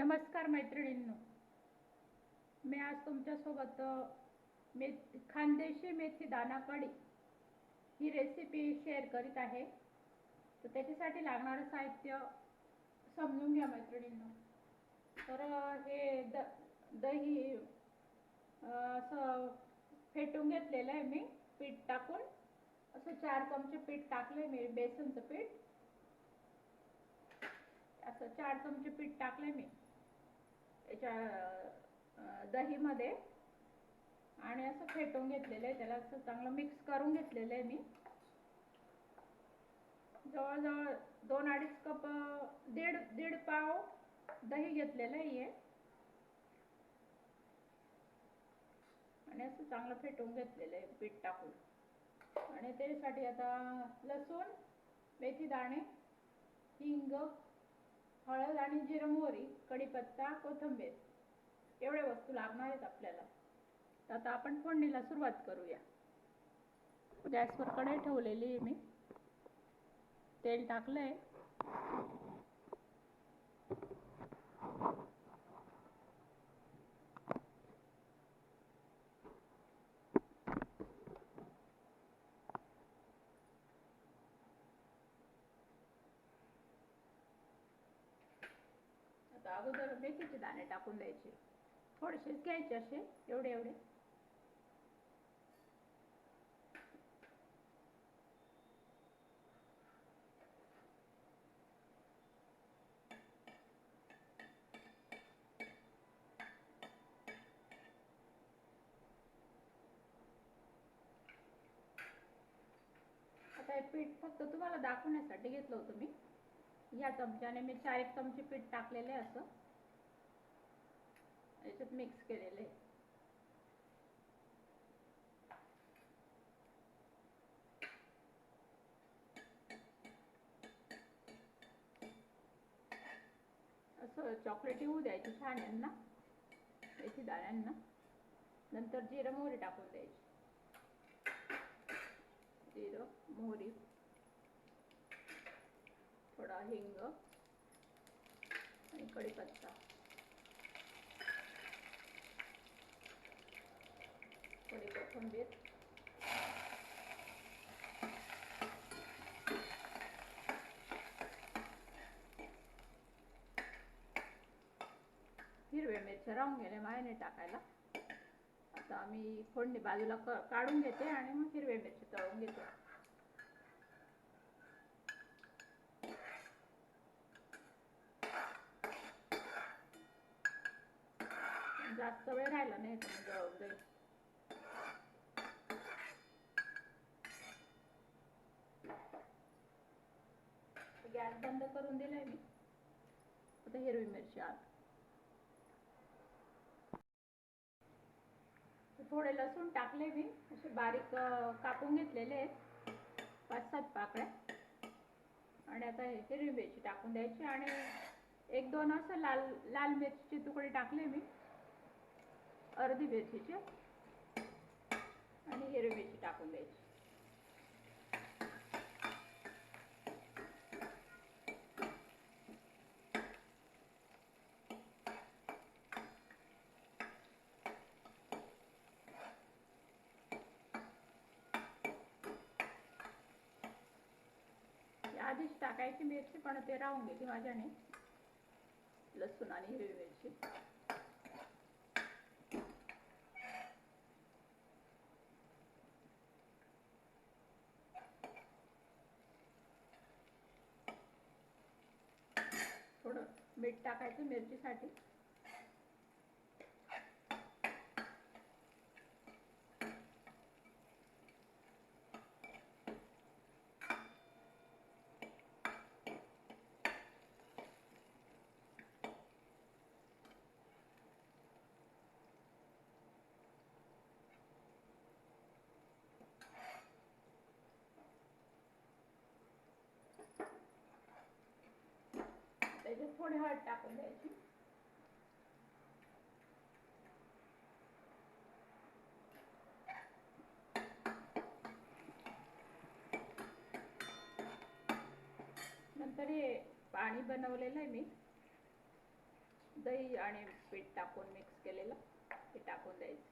नमस्कार मैत्रिणींनो, मी आज तुमच्यासोबत खानदेशी मेथी दाणा कढी ही रेसिपी शेअर करीत आहे. तर त्याच्यासाठी लागणारं साहित्य समजून घ्या मैत्रिणींनो. तर हे दही असं फेटून घेतलेलं आहे मी पीठ टाकून. असं 4 चमचे पीठ टाकले मी, बेसनचं पीठ. असं 4 चमचे पीठ टाकले मी याच्या दहीमध्ये आणि असं फेटून घेतलेलं आहे. त्याला असं चांगलं मिक्स करून घेतलेलं आहे मी. जवळजवळ 2-2.5 कप, दीड पाव दही घेतलेलं आहे आणि असं चांगलं फेटून घेतलेलं आहे पीठ टाकून. आणि त्यासाठी आता लसूण, मेथी दाणे, हिंग, हळद आणि जिरं, मोहरी, कढीपत्ता, कोथिंबीर एवढ्या वस्तू लागणार आहेत आपल्याला. तर आता आपण फोडणीला सुरुवात करूया. गॅसवर कढई ठेवलेली आहे मी. तेल टाकलंय. आता अगोदर मेथीचे दाणे टाकून द्यायचे. थोडेसेच घ्यायचे, असे एवढे एवढे. आता हे पीठ फक्त तुम्हाला दाखवण्यासाठी घेतलं होतं मी. या चमच्याने मी 4 चमचे पीठ टाकलेले असं याच्यात मिक्स केलेले. असं चॉकलेटी होऊ द्यायची छान यांना, मेथी दाण्यांना. नंतर जिरं, मोहरी टाकून द्यायची. जिरं, मोहरी, थोडा हिंग आणि कढीपत्ता. थोडी कोथिंबीर. हिरव्या मिरच्या राहून गेल्या मायने टाकायला. आता आम्ही फोडणी बाजूला काढून घेते आणि मग हिरव्या मिरची तळून घेते. जास्त वेळ राहिला नाही तर मग जळून जाईल. गॅस बंद करून दिलाय मी. आता हिरवी मिरची आत. थोडे लसूण टाकले मी, असे बारीक कापून घेतलेले आहेत, 5-7 पाकळ्या. आणि आता हिरवी मिरची टाकून द्यायची आणि 1-2 असं लाल मिरचीचे तुकडे टाकले मी, अर्धी मिरचीचे. आणि हिरवी मिरची टाकून द्यायची. आधीच टाकायची मिरची, पण ते राहून गेली माझ्याने, लसूण आणि हिरवी मिरची. थोडं मीठ टाकायचं मिरचीसाठी. त्याच्यात थोडी हळद टाकून द्यायची. नंतर हे पाणी बनवलेलं आहे मी, दही आणि पीठ टाकून मिक्स केलेलं ते टाकून द्यायचं.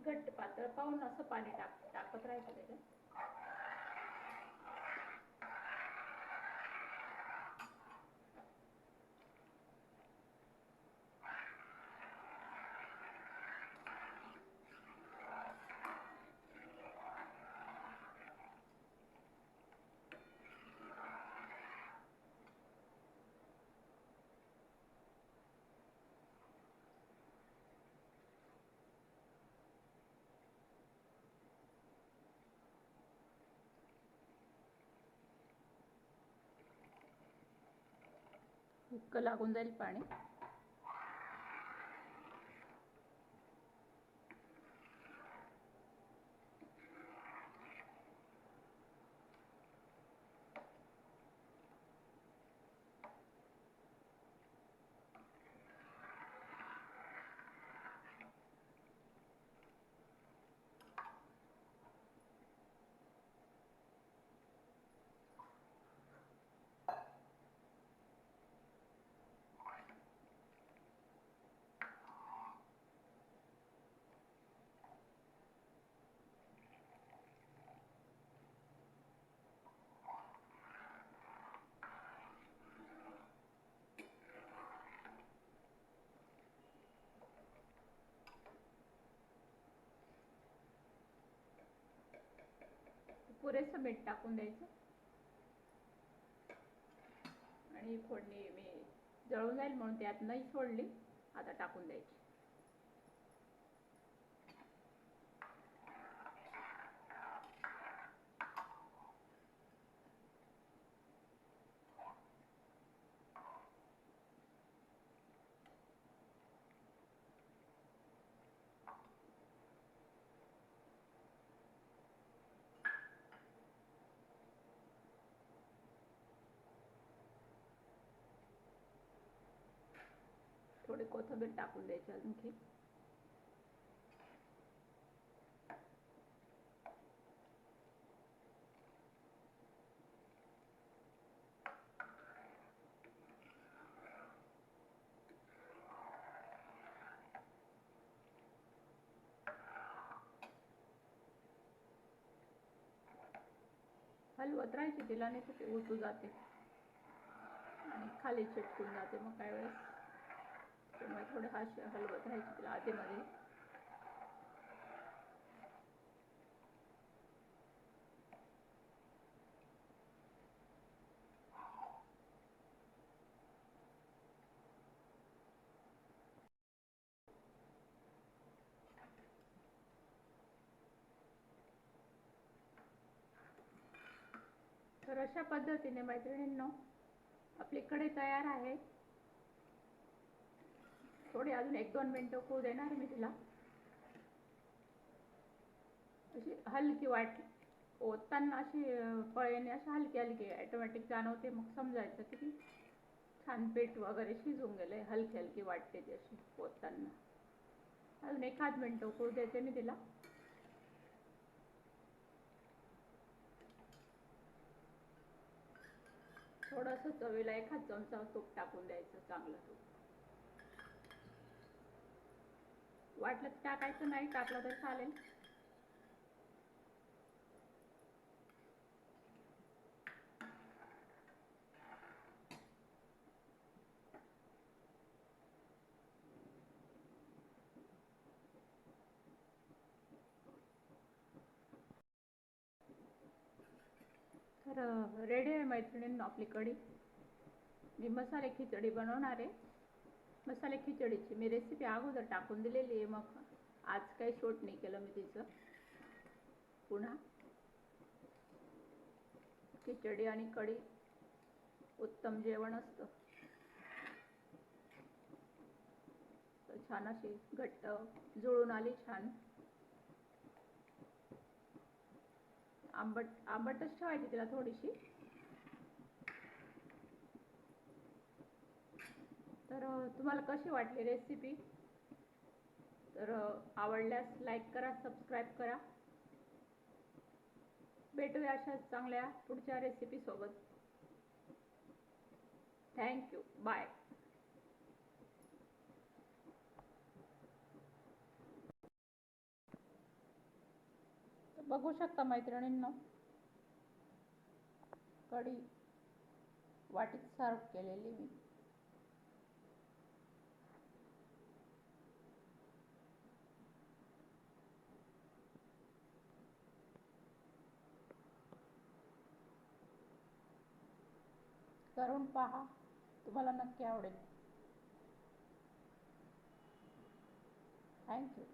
घट्ट पातळ पाहून असं पाणी टाकत राहायचं त्याच्यात. इतकं लागून जाईल पाणी. पुरेसं मीठ टाकून द्यायचं आणि फोडणी मी जळून जाईल म्हणून त्यात नाही सोडली, आता टाकून द्यायची. थोडी कोथिंबीर टाकून द्यायची आणखी. हलवत राहायची तिला, नाही तर ते उतू जाते आणि खाली चिटकून जाते. मग काय वेळेस त्यामुळे थोडं हलवत राहायची तिला आधीमध्ये. तर अशा पद्धतीने मैत्रिणींनो आपली कढी तयार आहे. थोडी अजून 1-2 मिनिटं होऊ देणार मी तिला. अशी हलकी ओतताना अशी पळीने अशी हलकी हलकी ऑटोमॅटिक जाणवते. मग समजायचं की छान पीठ वगैरे शिजून गेले. हलकी हलकी वाटते ती अशी ओतताना. अजून 1-8 मिनिटं होऊ देते मी तिला. थोडंसं चवीला 1 चमचा तूप टाकून द्यायचं, चांगलं तूप. वाटलं टाकायचं, नाही टाकलं तर चालेल. तर रेडी आहे मैत्रिणींनो आपली कढी. मी मसाले खिचडी बनवणार आहे. मसाले खिचडीची मी रेसिपी अगोदर टाकून दिलेली आहे. मग आज काही शूट नाही केलं मी तिचं. पुन्हा खिचडी आणि कढी उत्तम जेवण असतं. छान अशी घट्ट जुळून आली, छान आंबटच ठेवायची तिला थोडीशी. तर तुम्हाला कशी वाटली रेसिपी? तर आवडल्यास लाईक करा, सबस्क्राईब करा. भेटूया अशाच चांगल्या पुढच्या रेसिपी सोबत. थँक्यू. बाय. बघू शकता मैत्रिणींनो, कढी वाटीत सर्व केलेली मी. करून पहा, तुम्हाला नक्की आवडेल. थँक्यू.